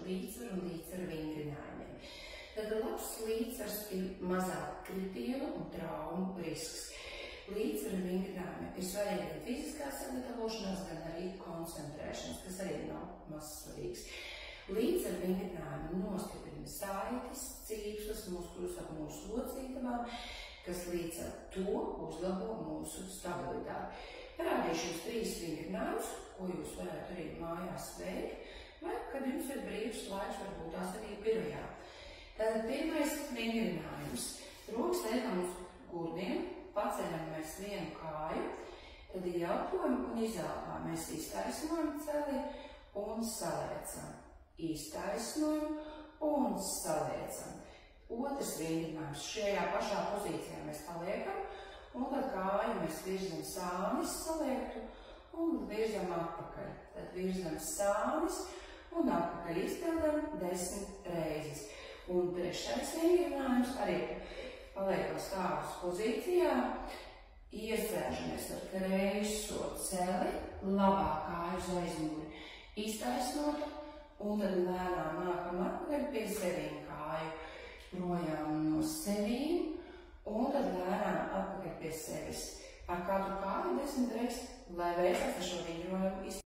līdzsvaru un līdzsvaru vingrinājumiem. Tad labs līdzsvars ir mazāk kritienu un traumu risks. Līdzsvaru vingrinājumi ir svarīgi gan fiziskā sagatavošanās, gan arī koncentrēšanās, kas arī nav maz svarīgs. Līdzsvaru vingrinājumi nostiprina saites, cīpslas, muskuļus ap mūsu locītavām, kas līdz ar to uzlabo mūsu stabilitāti. Parādīšu jums 3 vingrinājumus, ko jūs varētu arī mājās veikt, vai kad jums ir brīvs laiks, varbūt tās arī birojā. Tātad pirmais vingrinājums. Rokas liekam uz gurniem, paceļam mēs vienu kāju, tad ieelpojam un izelpojam. Mēs iztaisnojam celi un saliecam. Iztaisnojam un saliecam. Otrs vingrinājums. Šajā pašā pozīcijā mēs paliekam, un tad kāju mēs virzam sānis saliektu un virzam atpakaļ. Tad virzam sānis un atpakaļ izpildam 10 reizes. Un trešais vingrinājums arī paliekam stāvus pozīcijā, iesēžamies ar kreiso celi, labā kāju uz aizmuguri, iztaisnot, un tad lēnām nākam atpakaļ pie sevīm kāju, projām no sevīm, un tad lēnām atpakaļ pie sevis. Ar katru kāju 10 reizes, lai veicās ar šo vingrojumu izpildīt.